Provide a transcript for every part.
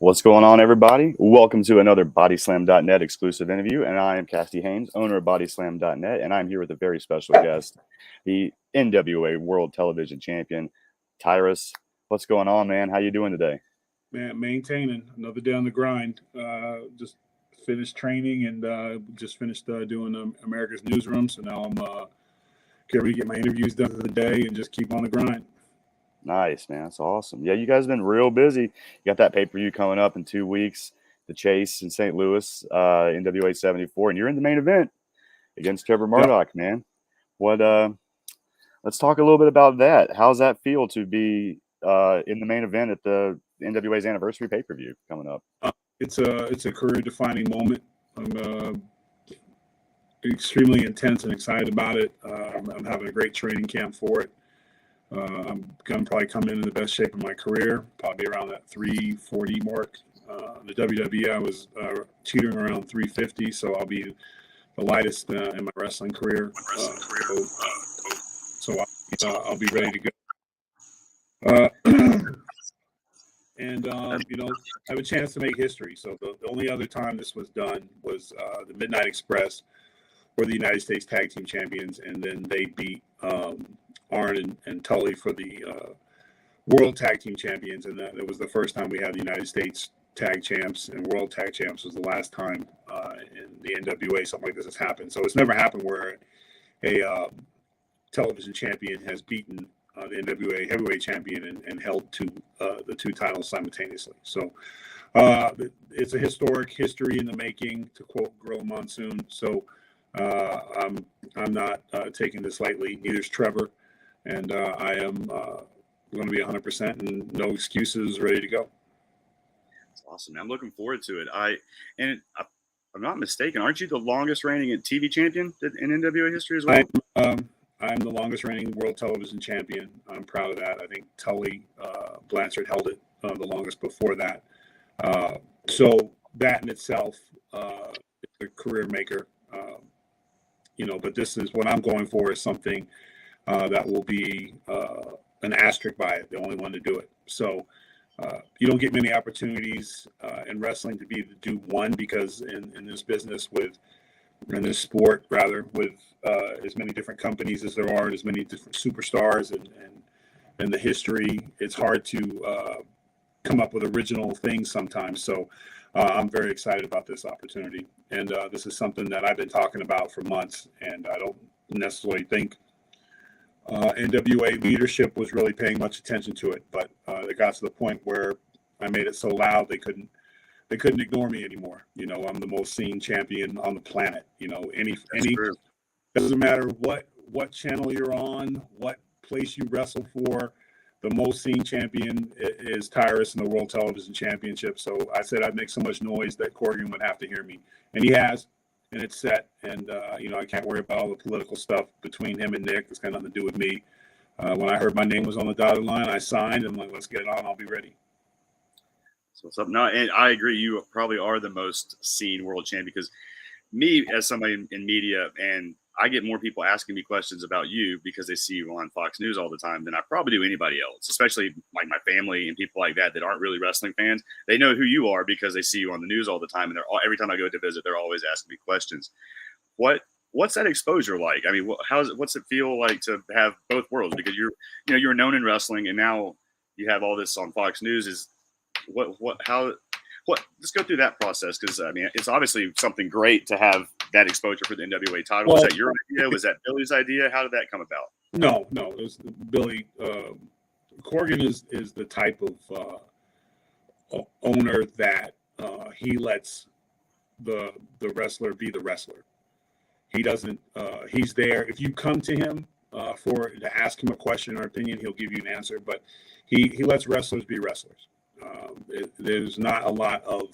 What's going on, everybody? Welcome to another Bodyslam.net exclusive interview, and I am Cassidy Haynes, owner of Bodyslam.net, and I'm here with a very special guest, the NWA World Television Champion, Tyrus. What's going on, man? How you doing today? Man, maintaining another day on the grind. Just finished training and just finished doing America's Newsroom, so now I'm getting ready to get my interviews done for the day and just keep on the grind. Nice, man. That's awesome. Yeah, you guys have been real busy. You got that pay-per-view coming up in 2 weeks, the Chase in St. Louis, NWA 74, and you're in the main event against Trevor Murdoch, man. Let's talk a little bit about that. How's that feel to be in the main event at the NWA's anniversary pay-per-view coming up? It's a career-defining moment. I'm extremely intense and excited about it. I'm having a great training camp for it. I'm going to probably come in the best shape of my career, probably around that 340 mark. The WWE, I was teetering around 350, so I'll be the lightest in my wrestling career. So I'll be ready to go. And I have a chance to make history. So the only other time this was done was the Midnight Express were the United States Tag Team Champions, and then they beat Arn and Tully for the World Tag Team Champions, and that was the first time we had the United States Tag Champs, and World Tag Champs was the last time in the NWA something like this has happened. So it's never happened where a television champion has beaten the NWA heavyweight champion and held the two titles simultaneously. So it's a historic history in the making, to quote Gorilla Monsoon. So I'm not taking this lightly. Neither's Trevor. And I am going to be 100% and no excuses, ready to go. That's awesome. I'm looking forward to it. If I'm not mistaken, aren't you the longest reigning TV champion in NWA history as well? I'm the longest reigning World Television Champion. I'm proud of that. I think Tully Blanchard held it the longest before that. So that in itself is a career maker. But this is what I'm going for is something that will be an asterisk by it, the only one to do it. So you don't get many opportunities in wrestling to do one, because in this business in this sport rather, with as many different companies as there are, and as many different superstars and the history, it's hard to come up with original things sometimes. So I'm very excited about this opportunity. And this is something that I've been talking about for months, and I don't necessarily think NWA leadership was really paying much attention to it, but it got to the point where I made it so loud they couldn't ignore me anymore. I'm the most seen champion on the planet. Any doesn't matter what channel you're on, what place you wrestle for, the most seen champion is Tyrus in the World Television Championship. So I said I'd make so much noise that Corgan would have to hear me, and he has. And it's set, and I can't worry about all the political stuff between him and Nick. It's got nothing to do with me. When I heard my name was on the dotted line, I signed, and I'm like, let's get it on. I'll be ready. So what's up? No, and I agree. You probably are the most seen world champion, because me, as somebody in media, and I get more people asking me questions about you because they see you on Fox News all the time than I probably do anybody else, especially like my family and people like that aren't really wrestling fans. They know who you are because they see you on the news all the time, and every time I go to visit, they're always asking me questions. What's that exposure like? I mean, what's it feel like to have both worlds? Because you're known in wrestling, and now you have all this on Fox News. Let's go through that process, because I mean, it's obviously something great to have that exposure for the NWA title. Was that your idea? Was that Billy's idea? How did that come about? No, it was Billy. Corgan is the type of owner that he lets the wrestler be the wrestler. He doesn't. He's there. If you come to him to ask him a question or opinion, he'll give you an answer. But he lets wrestlers be wrestlers. There's not a lot of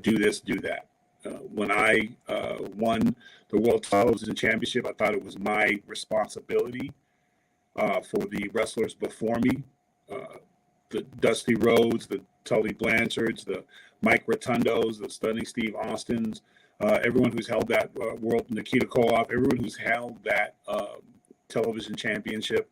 do this, do that. When I won the World Television Championship, I thought it was my responsibility for the wrestlers before me, the Dusty Rhodes, the Tully Blanchards, the Mike Rotundos, the Stunning Steve Austins, everyone who's held that world, Nikita Koloff, everyone who's held that television championship.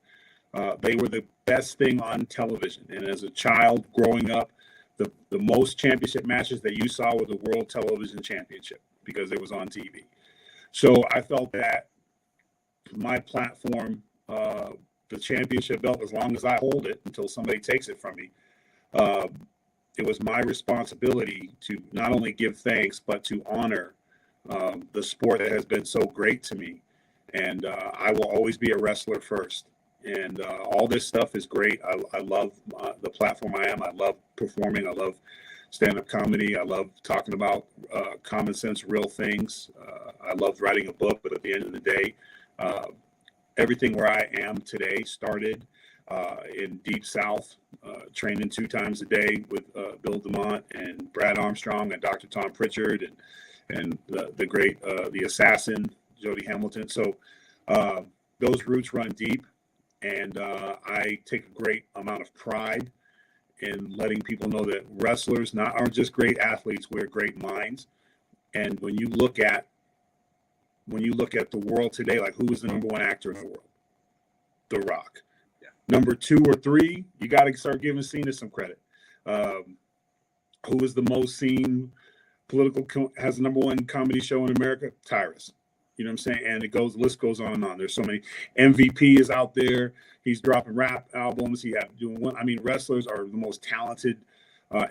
They were the best thing on television. And as a child growing up, the most championship matches that you saw were the World Television Championship because it was on TV. So I felt that my platform, the championship belt, as long as I hold it until somebody takes it from me, it was my responsibility to not only give thanks, but to honor the sport that has been so great to me. And I will always be a wrestler first. And all this stuff is great. I love the platform I am. I love performing. I love stand-up comedy. I love talking about common sense, real things. I love writing a book, but at the end of the day, everything where I am today started in Deep South, training 2 times a day with Bill DeMont and Brad Armstrong and Dr. Tom Pritchard and the great, the assassin, Jody Hamilton. So those roots run deep, and I take a great amount of pride in letting people know that wrestlers aren't just great athletes, we're great minds. And when you look at the world today, like, who is the number 1 actor in the world? The Rock. Yeah. Number 2 or 3, you got to start giving Cena some credit. Who is the most seen has the number 1 comedy show in America? Tyrus. You know what I'm saying? And the list goes on and on. There's so many. MVP is out there. He's dropping rap albums. Wrestlers are the most talented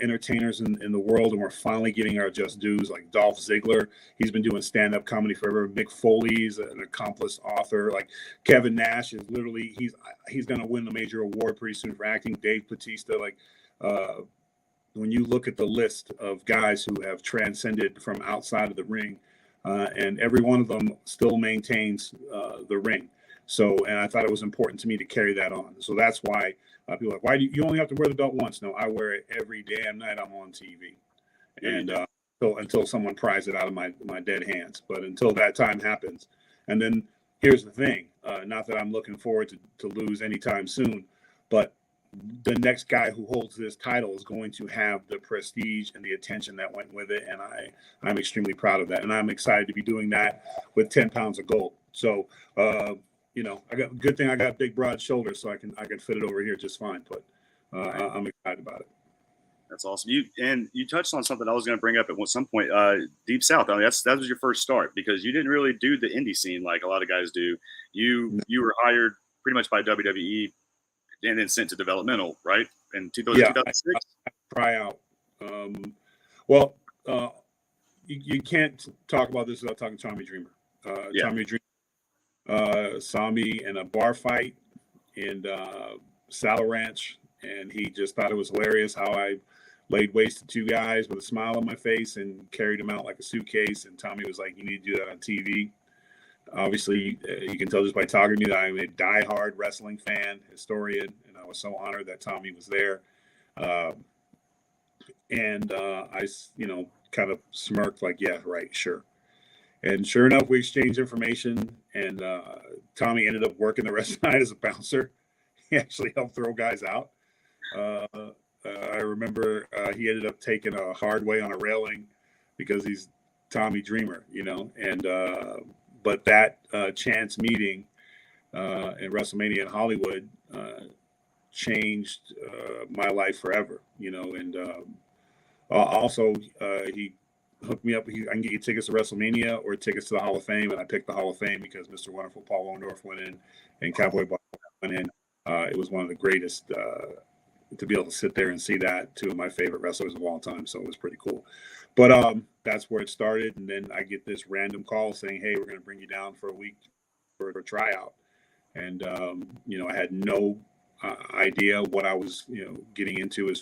entertainers in the world, and we're finally getting our just dues. Like Dolph Ziggler, he's been doing stand-up comedy forever. Mick Foley's an accomplished author. Like Kevin Nash is literally he's going to win the major award pretty soon for acting. Dave Bautista, like when you look at the list of guys who have transcended from outside of the ring. And every one of them still maintains the ring. So, and I thought it was important to me to carry that on. So that's why people are like, why do you only have to wear the belt once? No, I wear it every damn night I'm on TV. And until someone pries it out of my dead hands. But until that time happens. And then here's the thing, not that I'm looking forward to lose anytime soon, but the next guy who holds this title is going to have the prestige and the attention that went with it. And I'm extremely proud of that. And I'm excited to be doing that with 10 pounds of gold. So, good thing I got big, broad shoulders, so I can fit it over here just fine. But I'm excited about it. That's awesome. You touched on something I was going to bring up at some point. Deep South. I mean, that was your first start because you didn't really do the indie scene like a lot of guys do. You were hired pretty much by WWE and then sent to developmental, right? In 2006? I try out. You can't talk about this without talking Tommy Dreamer. Tommy Dreamer saw me in a bar fight in Saddle Ranch, and he just thought it was hilarious how I laid waste to 2 guys with a smile on my face and carried them out like a suitcase. And Tommy was like, you need to do that on TV. Obviously, you can tell just by talking to me that I'm a diehard wrestling fan, historian, and I was so honored that Tommy was there. I, kind of smirked like, yeah, right, sure. And sure enough, we exchanged information, and Tommy ended up working the rest of the night as a bouncer. He actually helped throw guys out. I remember he ended up taking a hard way on a railing because he's Tommy Dreamer, but that chance meeting in WrestleMania in Hollywood changed my life forever, and also he hooked me up. I can get you tickets to WrestleMania or tickets to the Hall of Fame, and I picked the Hall of Fame because Mr. Wonderful Paul Orndorff went in and Cowboy Bob went in. It was one of the greatest to be able to sit there and see that, 2 of my favorite wrestlers of all time, so it was pretty cool. But that's where it started, and then I get this random call saying, hey, we're going to bring you down for a week for a tryout. And, I had no idea what I was, getting into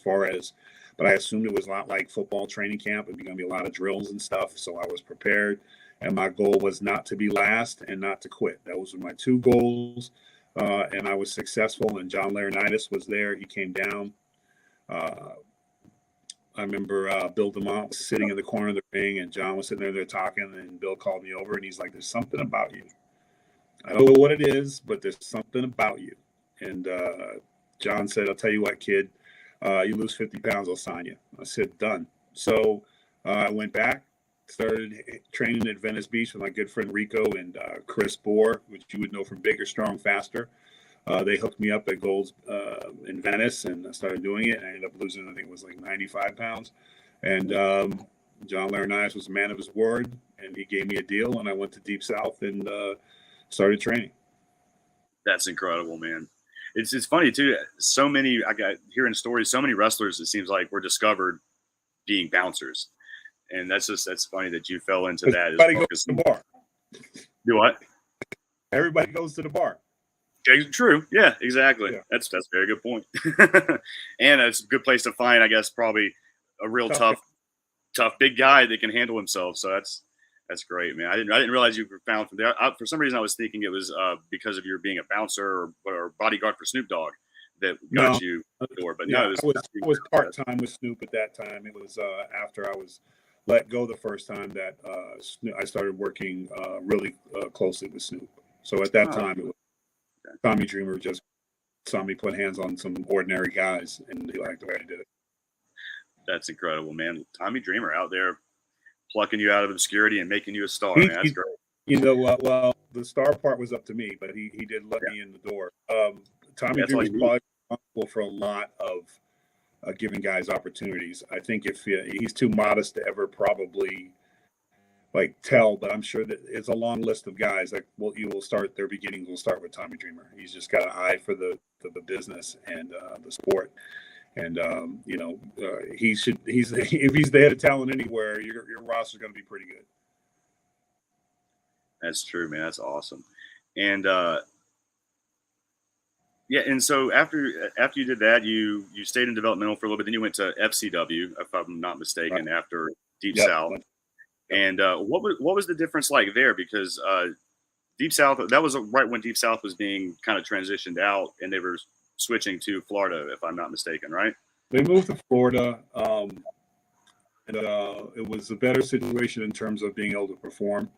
but I assumed it was a lot like football training camp. It was going to be a lot of drills and stuff, so I was prepared. And my goal was not to be last and not to quit. Those were my 2 goals, and I was successful, and John Laurinaitis was there. He came down. I remember Bill DeMont was sitting in the corner of the ring, and John was sitting there talking, and Bill called me over, and he's like, there's something about you. I don't know what it is, but there's something about you. And John said, I'll tell you what, kid, you lose 50 pounds, I'll sign you. I said, done. So I went back, started training at Venice Beach with my good friend Rico and Chris Bohr, which you would know from Bigger, Strong, Faster. They hooked me up at Gold's in Venice, and I started doing it. And I ended up losing, I think it was like 95 pounds. And John Laurinaitis was a man of his word, and he gave me a deal, and I went to Deep South and started training. That's incredible, man. It's funny too. So many, I got hearing stories. So many wrestlers, it seems like, were discovered being bouncers, and that's funny that you fell into that. Everybody goes to the bar. Do what? Everybody goes to the bar. Okay, true. Yeah, exactly. Yeah. That's a very good point. And it's a good place to find, I guess, probably a real tough big guy that can handle himself. So that's great, man. I didn't realize you were found from there. For some reason, I was thinking it was because of your being a bouncer or bodyguard for Snoop Dogg that got you the door. But no, it was part time with Snoop at that time. It was after I was let go the first time that I started working really closely with Snoop. So at that time, it was Tommy Dreamer just saw me put hands on some ordinary guys, and he liked the way I did it. That's incredible, man. Tommy Dreamer out there plucking you out of obscurity and making you a star, man. That's great. You know what? Well, the star part was up to me, but he did let me in the door. Tommy Dreamer is probably responsible for a lot of giving guys opportunities. I think if he's too modest to ever probably tell, but I'm sure that it's a long list of guys. You will start their beginnings. Will start with Tommy Dreamer. He's just got an eye for the business and the sport. And he's if he's the head of talent anywhere, your roster's going to be pretty good. That's true, man. That's awesome. And and so after you did that, you stayed in developmental for a little bit. Then you went to FCW, if I'm not mistaken, right, after Deep South. And what was the difference like there? Because Deep South, that was right when Deep South was being kind of transitioned out, and they were switching to Florida, if I'm not mistaken, right? They moved to Florida, and it was a better situation in terms of being able to perform.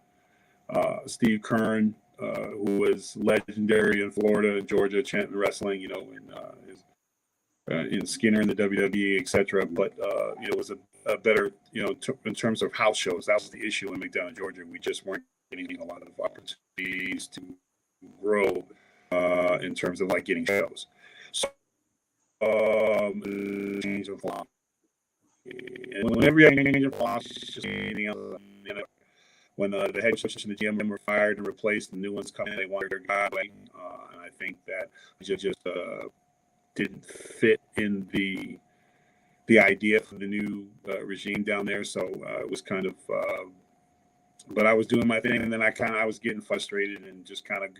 Steve Kern, who was legendary in Florida, Georgia, champion wrestling, in Skinner in the WWE, etc. But it was a better, in terms of house shows. That was the issue in McDonough, Georgia. We just weren't getting a lot of opportunities to grow in terms of getting shows. So, change of law. And whenever you change of law, it's just anything else. When the head coach and the GM were fired and replaced, the new ones come in, they wanted their guy. And I think that just didn't fit in the idea for the new regime down there. So it was kind of, but I was doing my thing, and then I was getting frustrated and just kind of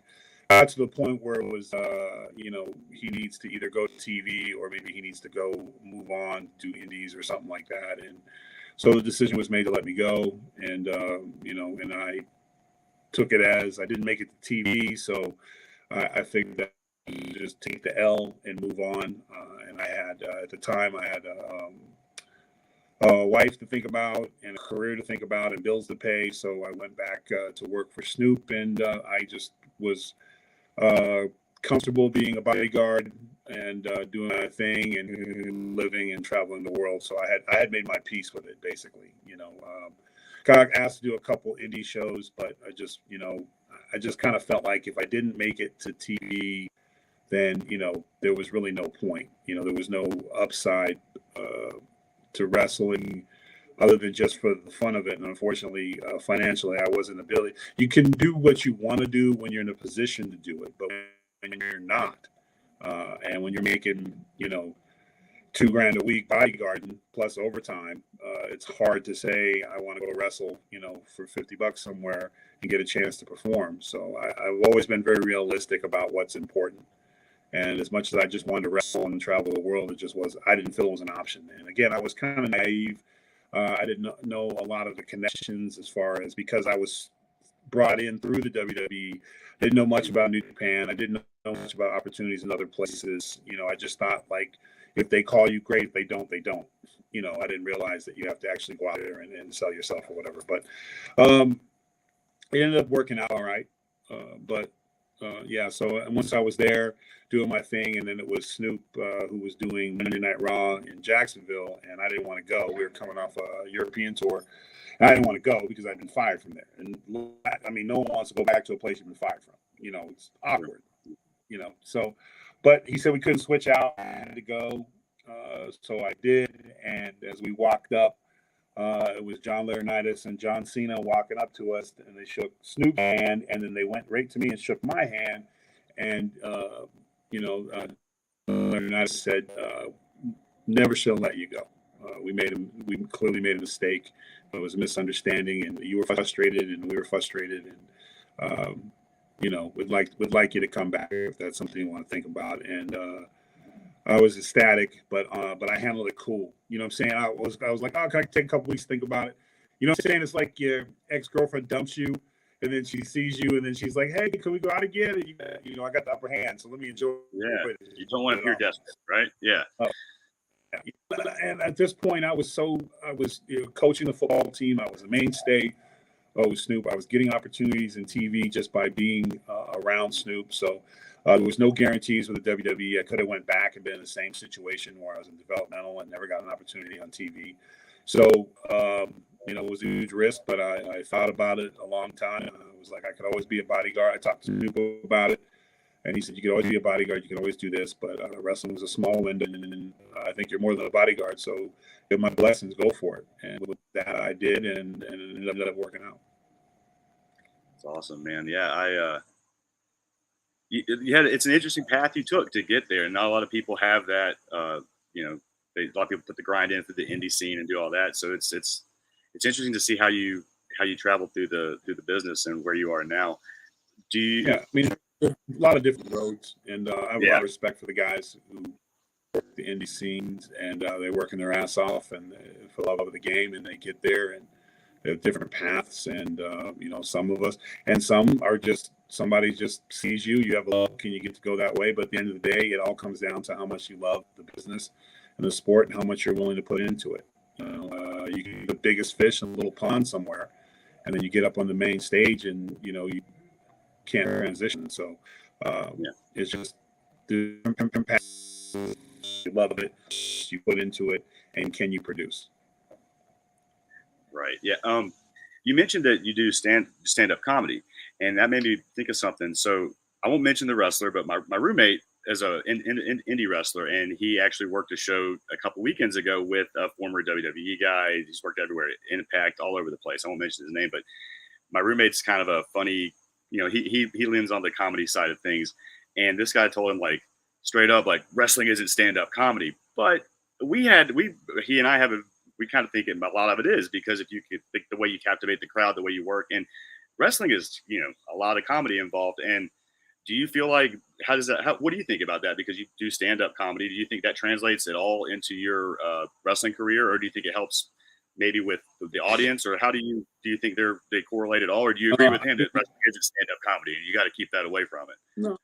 got to the point where it was, he needs to either go to TV or maybe he needs to go move on to indies or something like that. And so the decision was made to let me go. And, and I took it as I didn't make it to TV. So I figured that just take the L and move on. And I had, at the time, I had a wife to think about and a career to think about and bills to pay. So I went back to work for Snoop, and I just was comfortable being a bodyguard and doing my thing and living and traveling the world. So I had made my peace with it, basically. Got asked to do a couple indie shows, but I just kind of felt like if I didn't make it to TV, then there was really no point. There was no upside to wrestling other than just for the fun of it. And unfortunately, financially, I wasn't ability. You can do what you want to do when you're in a position to do it, but when you're not, and when you're making, $2,000 a week bodyguarding plus overtime, it's hard to say I want to go wrestle, for $50 somewhere and get a chance to perform. So I've always been very realistic about what's important. And as much as I just wanted to wrestle and travel the world, I didn't feel it was an option. And again, I was kind of naive. I didn't know a lot of the connections as far as, because I was brought in through the WWE. I didn't know much about New Japan. I didn't know much about opportunities in other places. I just thought if they call you, great. If they don't, they don't. I didn't realize that you have to actually go out there and sell yourself or whatever. But it ended up working out all right. So once I was there doing my thing, and then it was Snoop who was doing Monday Night Raw in Jacksonville, and I didn't want to go. We were coming off a European tour. I didn't want to go because I'd been fired from there. And I mean, no one wants to go back to a place you've been fired from. It's awkward. So, but he said we couldn't switch out. I had to go. So I did. And as we walked up, it was John Laurinaitis and John Cena walking up to us, and they shook Snoop's hand, and then they went right to me and shook my hand. And, Laurinaitis said, never shall let you go. We clearly made a mistake. It was a misunderstanding, and you were frustrated, and we were frustrated, and would like you to come back if that's something you want to think about. And I was ecstatic, but I handled it cool. You know what I'm saying? I was like, oh, can I take a couple weeks to think about it? You know what I'm saying? It's like your ex-girlfriend dumps you, and then she sees you, and then she's like, hey, can we go out again? And I got the upper hand, so let me enjoy it. You don't want to appear desperate, right? Yeah. And at this point, I was coaching the football team. I was a mainstay. Oh, Snoop. I was getting opportunities in TV just by being around Snoop. So there was no guarantees with the WWE. I could have went back and been in the same situation where I was in developmental and never got an opportunity on TV. So, it was a huge risk, but I thought about it a long time. I was like, I could always be a bodyguard. I talked to Snoop about it. And he said, you could always be a bodyguard. You can always do this. But wrestling was a small window. And I think you're more than a bodyguard. So give my blessings, go for it. And with that, I did. And it ended up working out. It's awesome, man. Yeah, it's an interesting path you took to get there. And not a lot of people have that. A lot of people put the grind in through the indie scene and do all that. So it's interesting to see how you traveled through the business and where you are now. Do you? Yeah, I mean, a lot of different roads, and I have a lot of respect for the guys who work the indie scenes, and they're working their ass off and for love of the game, and they get there, and they have different paths, and some of us, and some are just somebody just sees you have a look, and you get to go that way. But at the end of the day, it all comes down to how much you love the business and the sport, and how much you're willing to put into it. You can be the biggest fish in a little pond somewhere, and then you get up on the main stage, and you can't transition. So it's just the you love it, you put into it, and can you produce? Right. Yeah. You mentioned that you do stand-up comedy, and that made me think of something. So I won't mention the wrestler, but my roommate is an indie wrestler, and he actually worked a show a couple weekends ago with a former WWE guy. He's worked everywhere, Impact, all over the place. I won't mention his name, but my roommate's kind of a funny, he leans on the comedy side of things. And this guy told him, like, straight up, like, wrestling isn't stand-up comedy. But he and I we kind of think a lot of it is, because if you could think the way you captivate the crowd, the way you work, and wrestling is, a lot of comedy involved. And do you feel like, what do you think about that? Because you do stand-up comedy. Do you think that translates at all into your wrestling career, or do you think it helps maybe with the audience, or how do you think they correlate at all, or do you agree with him that wrestling isn't stand-up comedy and you got to keep that away from it? No,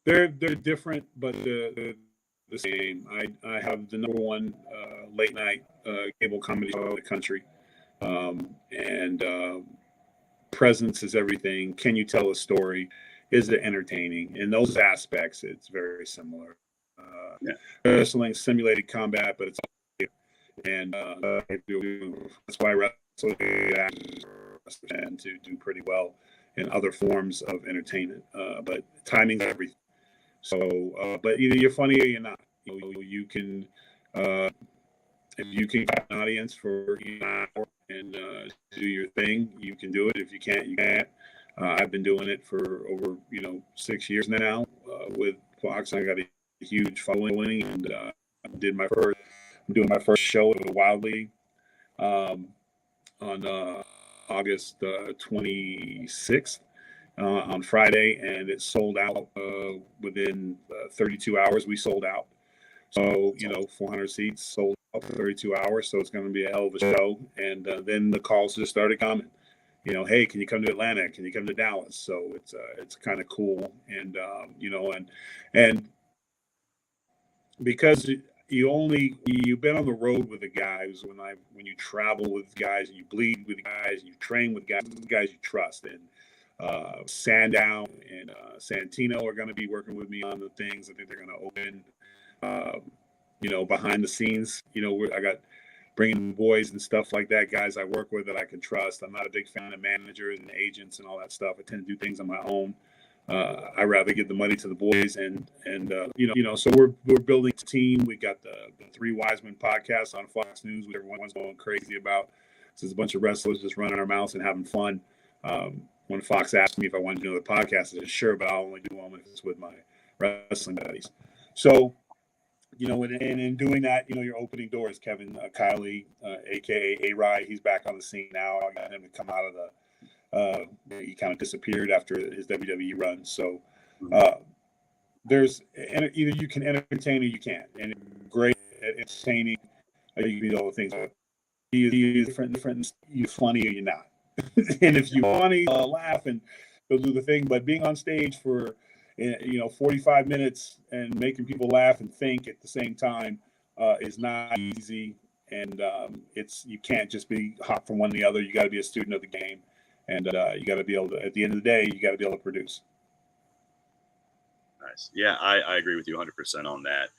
they're different, but the same. I have the number one late night cable comedy show in the country, and presence is everything. Can you tell a story? Is it entertaining? In those aspects, it's very similar. Wrestling simulated combat, but it's and that's why wrestling and to do pretty well in other forms of entertainment. But timing's everything. So, but either you're funny or you're not. You can if you can get an audience for an hour and do your thing, you can do it. If you can't, you can't. I've been doing it for over 6 years now with Fox. I got a huge following, and I'm doing my first show at the Wild League on August 26th on Friday, and it sold out within 32 hours. We sold out. So, 400 seats sold out for 32 hours. So it's going to be a hell of a show. And then the calls just started coming. Hey, can you come to Atlanta? Can you come to Dallas? So it's kind of cool. And, and because you've been on the road with the guys, when you travel with guys, and you bleed with guys, and you train with guys you trust. And Sandow and Santino are going to be working with me on the things. I think they're going to open, behind the scenes. I got bringing boys and stuff like that, guys I work with that I can trust. I'm not a big fan of managers and agents and all that stuff. I tend to do things on my own. I rather give the money to the boys, and so we're building a team. We got the Three Wisemen podcast on Fox News, which everyone's going crazy about. So there's a bunch of wrestlers just running our mouths and having fun. When Fox asked me if I wanted to do the podcast, I said sure, but I'll only do them if it's with my wrestling buddies. So, and in doing that, you're opening doors. Kevin Kiley, aka A-Rye, he's back on the scene now. I got him to come out of he kind of disappeared after his WWE run. So there's either you can entertain or you can't. And great at entertaining, you can do all the things. You're different. You're funny or you're not. And if you're funny, laugh and you'll do the thing. But being on stage for 45 minutes and making people laugh and think at the same time is not easy. And you can't just be hop from one to the other. You got to be a student of the game. And you got to be able to, at the end of the day, you got to be able to produce. Nice. Yeah, I agree with you 100% on that.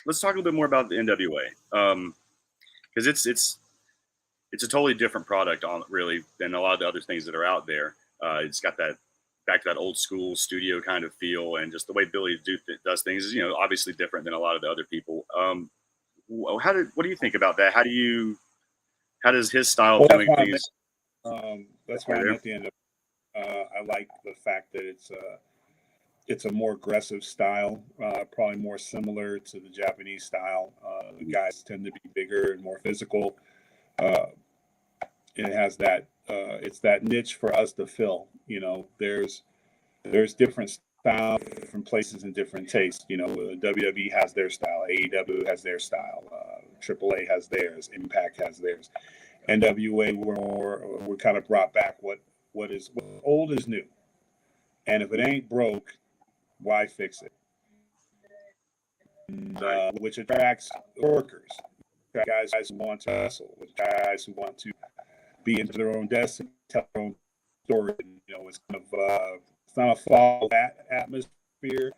Let's talk a little bit more about the NWA, because it's a totally different product really than a lot of the other things that are out there. It's got that back to that old school studio kind of feel, and just the way Billy does things is obviously different than a lot of the other people. What do you think about that? How does his style of doing things? That's why I'm at the end of I like the fact that it's a more aggressive style, probably more similar to the Japanese style. The guys tend to be bigger and more physical. It has that it's that niche for us to fill. There's different styles, different places, and different tastes. WWE has their style, AEW has their style, AAA has theirs, Impact has theirs. NWA we're kind of brought back what old is new, and if it ain't broke, why fix it? And, which attracts workers, guys who want to wrestle, guys who want to be into their own destiny, tell their own story. It's kind of it's not a follow that atmosphere.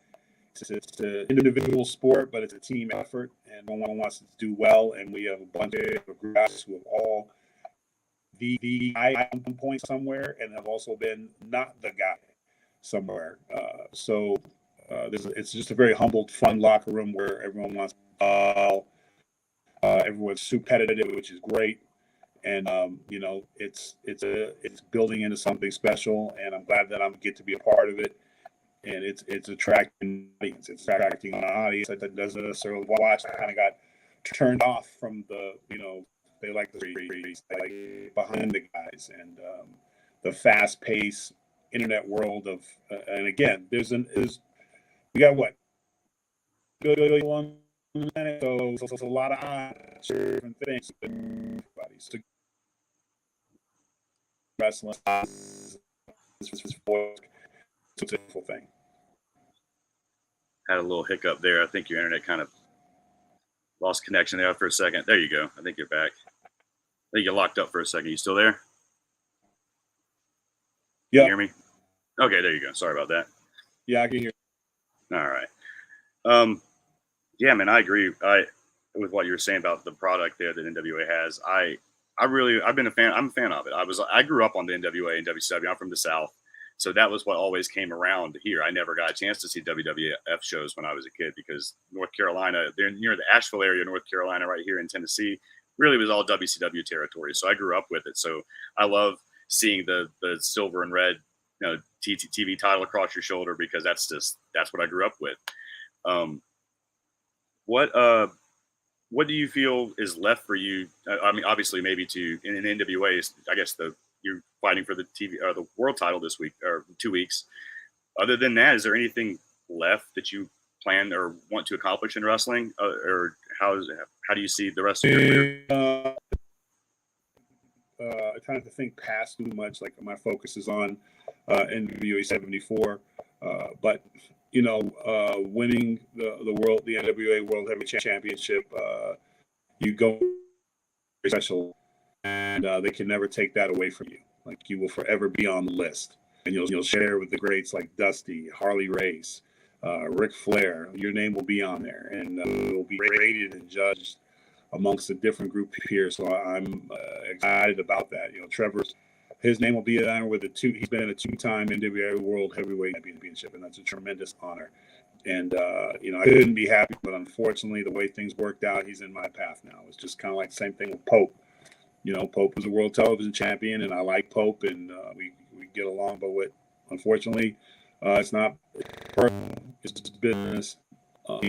It's an individual sport, but it's a team effort, and one wants to do well. And we have a bunch of guys who have all the guy at one point somewhere, and have also been not the guy somewhere. It's just a very humbled, fun locker room where everyone wants to everyone's competitive, which is great. And it's building into something special, and I'm glad that I get to be a part of it. And it's attracting an audience. It's attracting an audience that doesn't necessarily watch. I kind of got turned off from the they like the they like behind the guys and the fast paced internet world of and again we got what good 1 minute, so it's a lot of odds, different things. Everybody's wrestling. It's a beautiful thing. Had a little hiccup there. I think your internet kind of lost connection there for a second. There you go. I think you're back. I think you locked up for a second. You still there? Yeah. Can you hear me? Okay, there you go. Sorry about that. Yeah, I can hear you. All right. Yeah, man, I agree. With what you were saying about the product there that NWA has. I've been a fan. I'm a fan of it. I grew up on the NWA and WCW. I'm from the South. So that was what always came around here. I never got a chance to see WWF shows when I was a kid because North Carolina, they're near the Asheville area, North Carolina, right here in Tennessee, really was all WCW territory. So I grew up with it. So I love seeing the silver and red, TV title across your shoulder because that's what I grew up with. What do you feel is left for you? I mean, obviously, maybe in NWA, I guess you're fighting for the TV or the world title this week or 2 weeks. Other than that, is there anything left that you plan or want to accomplish in wrestling, or how do you see the rest of your career? I try not to think past too much. Like my focus is on NWA 74, but winning the NWA World Heavyweight Championship, you go special, and they can never take that away from you. Like you will forever be on the list, and you'll share with the greats like Dusty, Harley Race, Ric Flair. Your name will be on there, and it will be rated and judged amongst a different group here. So I'm excited about that. Trevor's his name will be in honor with he's been in a 2-time NWA World Heavyweight Championship, and that's a tremendous honor. And, you know, I couldn't be happy, but unfortunately, the way things worked out, he's in my path now. It's just kind of like the same thing with Pope. You know, Pope was a world television champion, and I like Pope, and we get along. But unfortunately, it's not personal. It's just business. But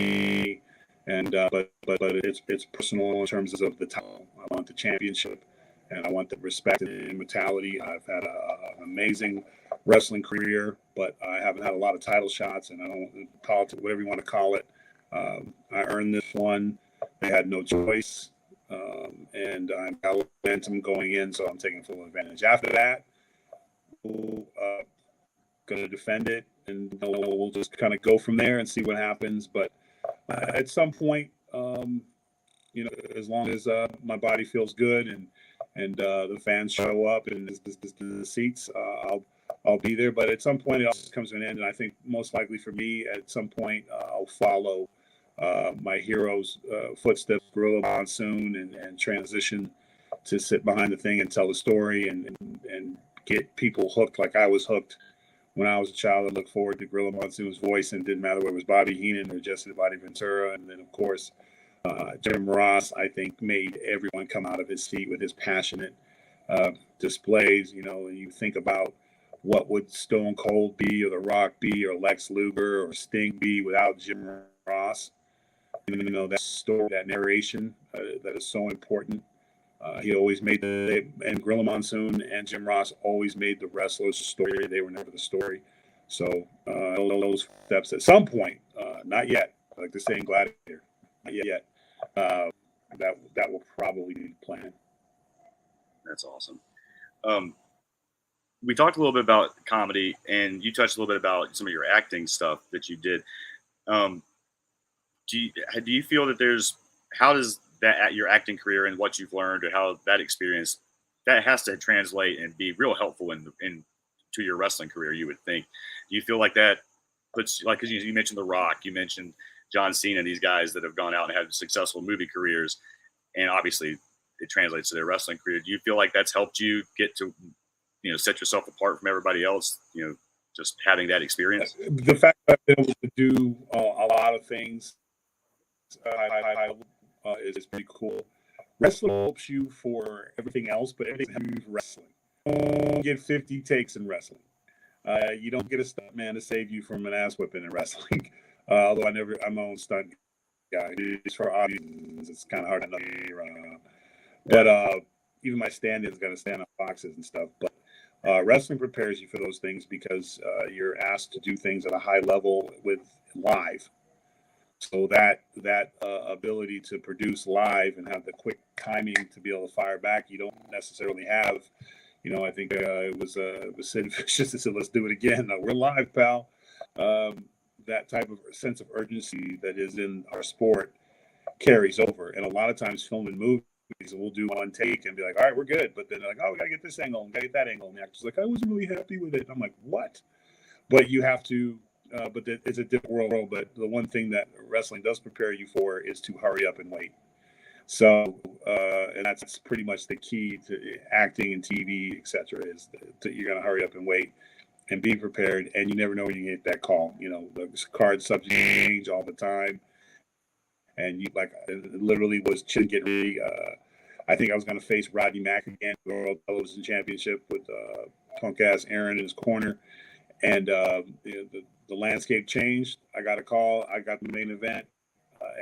it's personal in terms of the title. I want the championship, and I want the respect and immortality. I've had an amazing wrestling career, but I haven't had a lot of title shots, and I don't politics, whatever you want to call it. I earned this one. They had no choice, and I'm got momentum going in, so I'm taking full advantage. After that, we'll going to defend it, and we'll just kind of go from there and see what happens. But at some point, you know, as long as my body feels good and the fans show up and the seats, I'll be there. But at some point, it also comes to an end, and I think most likely for me, at some point, I'll follow my hero's footsteps, Gorilla Monsoon, and transition to sit behind the thing and tell the story and get people hooked like I was hooked when I was a child. I looked forward to Gorilla Monsoon's voice, and it didn't matter whether it was Bobby Heenan or Jesse the Body Ventura. And then, of course, Jim Ross, I think, made everyone come out of his seat with his passionate displays. You know, you think about what would Stone Cold be, or The Rock be, or Lex Luger, or Sting be without Jim Ross. You know, that story, that narration, that is so important. He always made and Gorilla Monsoon and Jim Ross always made the wrestlers story. They were never the story. So those steps at some point, not yet, like they say in Gladiator, not yet. That will probably be the plan. That's awesome. We talked a little bit about comedy, and you touched a little bit about some of your acting stuff that you did. Do you feel that how does that your acting career and what you've learned, or how that experience that has to translate and be real helpful to your wrestling career? You would think. Do you feel like that puts, like, because you mentioned The Rock, you mentioned John Cena, these guys that have gone out and had successful movie careers, and obviously it translates to their wrestling career. Do you feel like that's helped you get to, you know, set yourself apart from everybody else? You know, just having that experience. The fact that I've been able to do a lot of things is pretty cool. Wrestling helps you for everything else, but everything helps you for wrestling. You don't get 50 takes in wrestling. You don't get a stunt man to save you from an ass whipping in wrestling. Although I'm my own stunt guy. It's for obvious reasons. It's kind of hard to know. But even my stand-in's got to stand on boxes and stuff. But wrestling prepares you for those things because you're asked to do things at a high level with live. So that ability to produce live and have the quick timing to be able to fire back, you don't necessarily have. You know, I think it was Sid Vicious that said, "Let's do it again. We're live, pal." That type of sense of urgency that is in our sport carries over, and a lot of times film and movies, we'll do one take and be like, "All right, we're good," but then they're like, "Oh, we gotta get this angle and gotta get that angle," and the actor's like, "I wasn't really happy with it." I'm like, "What?" But you have to. But it's a different world. But the one thing that wrestling does prepare you for is to hurry up and wait. So, and that's pretty much the key to acting and TV, etc. Is that you're going to hurry up and wait and be prepared, and you never know when you get that call. You know, the card subjects change all the time, and you it literally was getting ready. I think I was going to face Rodney Mack again, World Television Championship, with punk ass Aaron in his corner, and the landscape changed. I got a call. I got the main event,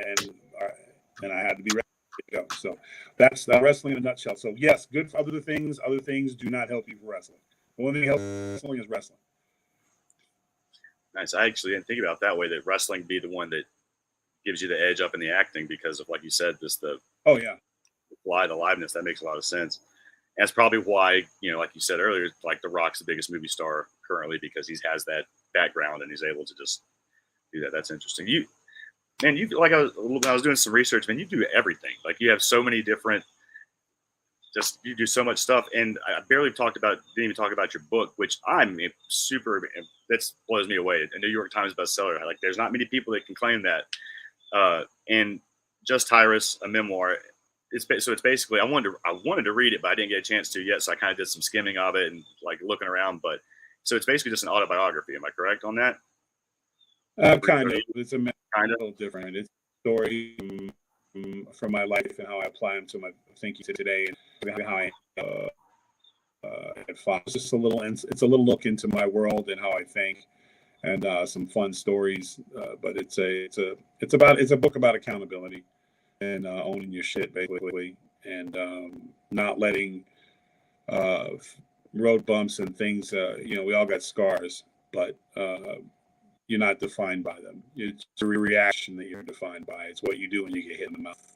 and I had to be ready to go. So that's wrestling in a nutshell. So yes, good for other things. Other things do not help you for wrestling. The one thing that helps wrestling is wrestling. Nice. I actually didn't think about it that way, that wrestling be the one that gives you the edge up in the acting because of, like you said, just the liveness. That makes a lot of sense. And that's probably why, you know, like you said earlier, like The Rock's the biggest movie star currently because he has that background and he's able to just do that. That's interesting. You like I was doing some research, man, you do everything. Like you have so many different, you do so much stuff. And I didn't even talk about your book, which I'm super, that blows me away. A New York Times bestseller. Like there's not many people that can claim that. And Just Tyrus, a memoir, it's basically I wanted to read it, but I didn't get a chance to yet. So I kind of did some skimming of it and like looking around. But so it's basically just an autobiography. Am I correct on that? Kind of. It's a Kind of. little different. It's a story from my life and how I apply them to my thinking today, and how I it's just it's a little look into my world and how I think, and some fun stories. But it's a book about accountability and owning your shit basically, and not letting uh, road bumps and things. We all got scars, but you're not defined by them. It's a reaction that you're defined by. It's what you do when you get hit in the mouth.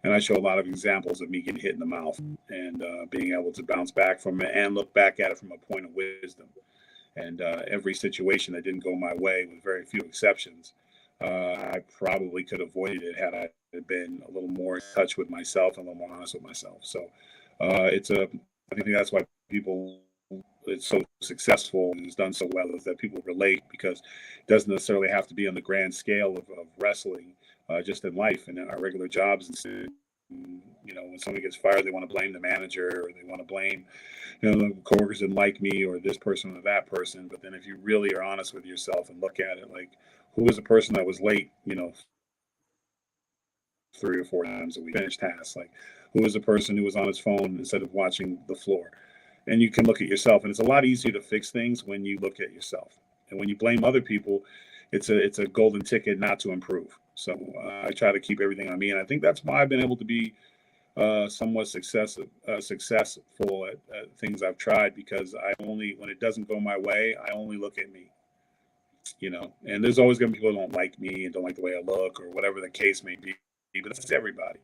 And I show a lot of examples of me getting hit in the mouth and being able to bounce back from it and look back at it from a point of wisdom. And every situation that didn't go my way, with very few exceptions, I probably could have avoided it had I been a little more in touch with myself and a little more honest with myself. So I think that's why it's so successful and has done so well, is that people relate, because it doesn't necessarily have to be on the grand scale of wrestling, just in life and in our regular jobs. And when somebody gets fired, they want to blame the manager, or they want to blame, the coworkers didn't like me, or this person or that person. But then if you really are honest with yourself and look at it, like, who was the person that was late, 3 or 4 times a week, finished tasks? Like, who was the person who was on his phone instead of watching the floor? And you can look at yourself, and it's a lot easier to fix things when you look at yourself. And when you blame other people, it's a golden ticket not to improve. So I try to keep everything on me, and I think that's why I've been able to be somewhat successful at things I've tried, because when it doesn't go my way, I only look at me. And there's always going to be people who don't like me and don't like the way I look, or whatever the case may be. But that's everybody.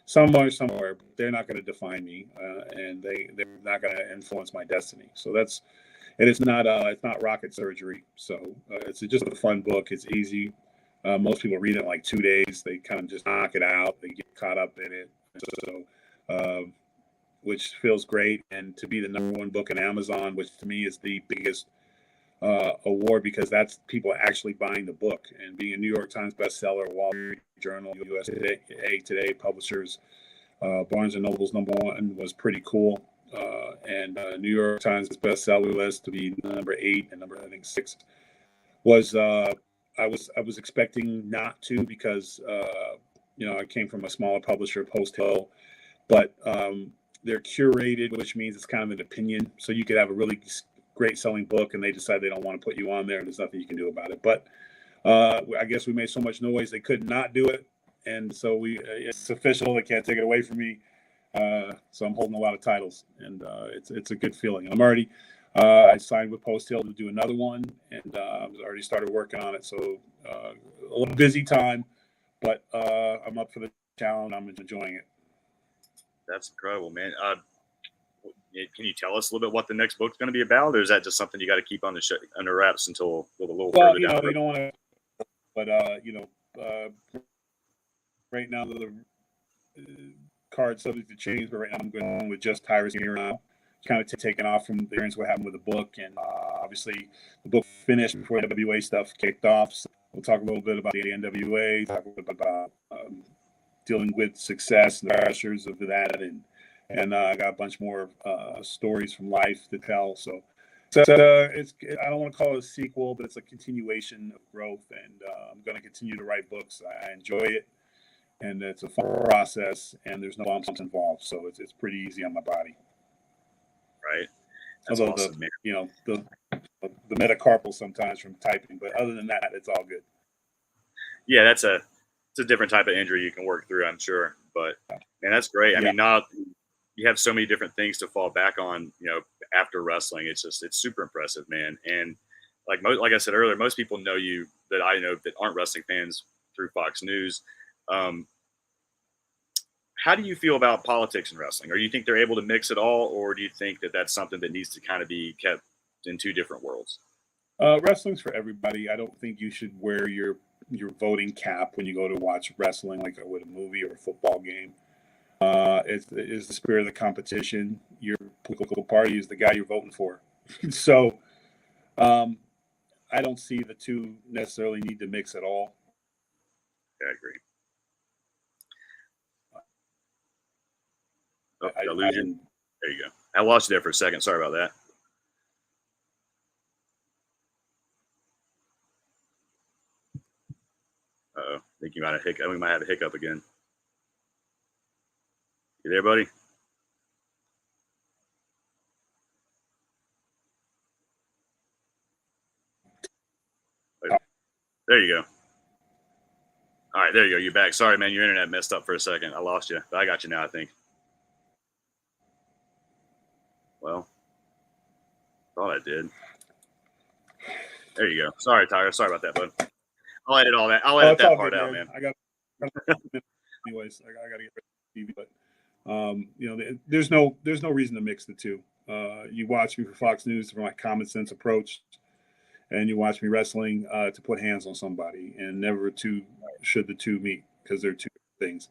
Somewhere, but they're not going to define me, and they're not going to influence my destiny. So it's not rocket surgery. So it's just a fun book. It's easy. Most people read it in like 2 days. They kind of just knock it out. They get caught up in it. So, which feels great. And to be the #1 book on Amazon, which to me is the biggest award, because that's people actually buying the book, and being a New York Times bestseller, Wall Street Journal, USA Today publishers, Barnes and Noble's #1 was pretty cool, and New York Times bestseller list to be number 8 and number, I think, 6 was I was expecting not to, because I came from a smaller publisher, Post Hill, but they're curated, which means it's kind of an opinion. So you could have a really great selling book, and they decide they don't want to put you on there, and there's nothing you can do about it. But I guess we made so much noise they could not do it, and so it's official. They can't take it away from me. So I'm holding a lot of titles, and it's a good feeling. I signed with Post Hill to do another one, and I've already started working on it. So a little busy time, but I'm up for the challenge. I'm enjoying it. That's incredible, man. Can you tell us a little bit what the next book's going to be about, or is that just something you got to keep on under wraps until a little further down? You don't want to, but right now the card's subject to change. But right now I'm going with just Tyrus here now. Kind of taken off from the experience what happened with the book, and obviously the book finished before the NWA stuff kicked off. So we'll talk a little bit about the NWA, talk a little bit about dealing with success and the pressures of that, and I got a bunch more stories from life to tell. So I don't want to call it a sequel, but it's a continuation of growth, and I'm going to continue to write books. I enjoy it, and it's a fun process, and there's no bumps involved, so it's pretty easy on my body. Right. That's although awesome, man. The metacarpal sometimes from typing, but other than that, it's all good. Yeah, it's a different type of injury you can work through, I'm sure. But man, that's great. I mean, now you have so many different things to fall back on, after wrestling. It's super impressive, man. And like I said earlier, most people know you that I know that aren't wrestling fans through Fox News. How do you feel about politics in wrestling? Or do you think they're able to mix it all, or do you think that that's something that needs to kind of be kept in two different worlds? Wrestling's for everybody. I don't think you should wear your voting cap when you go to watch wrestling, like with a movie or a football game. It's the spirit of the competition. Your political party is the guy you're voting for. So I don't see the two necessarily need to mix at all. Yeah, I agree. Oh, illusion. There you go. I lost you there for a second. Sorry about that. Uh-oh. I think you might have hiccup. We might have a hiccup again. You there, buddy? There you go. All right, there you go. You're back. Sorry, man. Your internet messed up for a second. I lost you, but I got you now, I think. Well, thought I did. There you go. Sorry, Tyrus. Sorry about that, bud. I'll edit all that. I'll edit that part out, man. I got anyways. I got to get rid of TV, but there's no reason to mix the two. You watch me for Fox News for my common sense approach, and you watch me wrestling to put hands on somebody, and never should the two meet, because they're two things.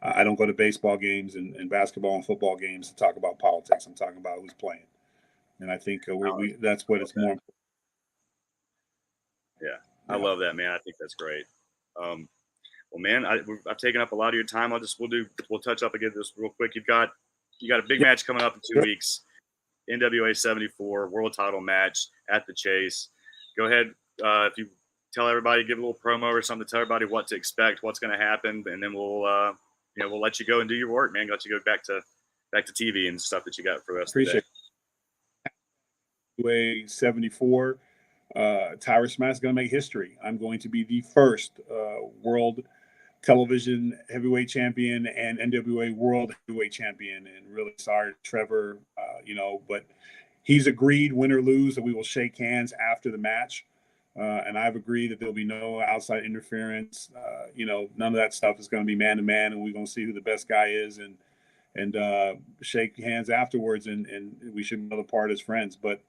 I don't go to baseball games and basketball and football games to talk about politics. I'm talking about who's playing, and I think that's what it's more important. Yeah, I love that, man. I think that's great. Well, man, I've taken up a lot of your time. We'll touch up again this real quick. You got a big match coming up in 2 weeks. NWA 74 World Title match at the Chase. Go ahead, if you tell everybody, give a little promo or something to tell everybody what to expect, what's going to happen, and then we'll let you go and do your work, man. Let you go back to TV and stuff that you got for the rest of the day. NWA 74. Tyrus is going to make history. I'm going to be the first World Television Heavyweight Champion and NWA World Heavyweight Champion. And really sorry, Trevor, but he's agreed, win or lose, that we will shake hands after the match. And I've agreed that there'll be no outside interference. None of that stuff is going to be man to man, and we're going to see who the best guy is and shake hands afterwards, and we should know the part as friends. But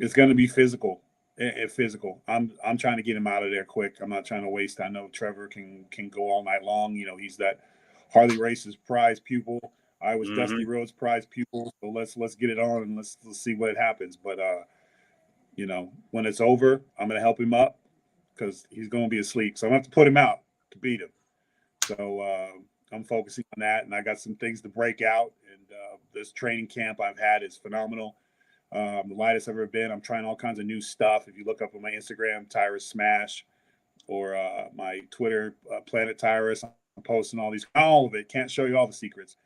it's going to be physical. I'm trying to get him out of there quick. I'm not trying to waste. I know Trevor can go all night long. He's that Harley Race's prize pupil. I was Dusty Rhodes' prize pupil. So let's get it on and let's see what happens. But when it's over, I'm going to help him up because he's going to be asleep. So I'm going to have to put him out to beat him. So I'm focusing on that, and I got some things to break out. And this training camp I've had is phenomenal. The lightest I've ever been. I'm trying all kinds of new stuff. If you look up on my Instagram, Tyrus Smash, or my Twitter, Planet Tyrus, I'm posting all of it. Can't show you all the secrets,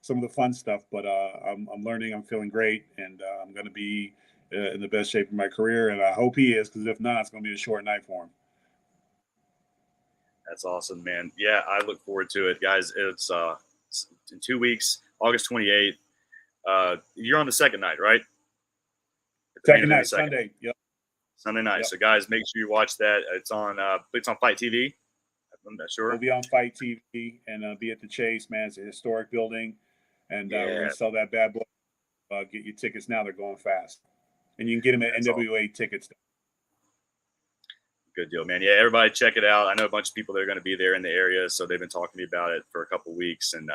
some of the fun stuff, but I'm learning. I'm feeling great, and I'm going to be in the best shape of my career, and I hope he is, because if not, it's going to be a short night for him. That's awesome, man. Yeah, I look forward to it, guys. It's in 2 weeks, August 28th. You're on the second night, right? Second night, Sunday. Yep. Sunday night. Yep. So, guys, make sure you watch that. It's on Fight TV. I'm not sure. We'll be on Fight TV and be at the Chase, man. It's a historic building, and we're going to sell that bad boy. Get your tickets now. They're going fast. And you can get them at NWA tickets. Good deal, man. Yeah, everybody check it out. I know a bunch of people that are going to be there in the area, so they've been talking to me about it for a couple of weeks, and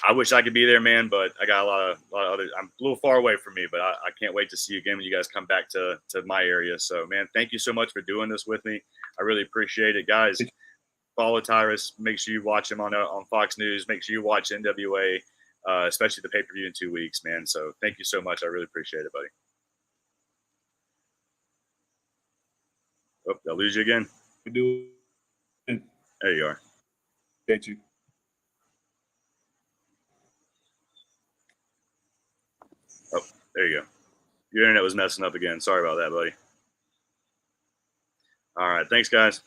I wish I could be there, man, but I got a lot of other. I'm a little far away from me, but I can't wait to see you again when you guys come back to my area. So, man, thank you so much for doing this with me. I really appreciate it, guys. Follow Tyrus. Make sure you watch him on Fox News. Make sure you watch NWA, especially the pay-per-view in 2 weeks, man. So, thank you so much. I really appreciate it, buddy. Oh, did I lose you again? There you are. Thank you. Oh, there you go. Your internet was messing up again. Sorry about that, buddy. All right. Thanks, guys.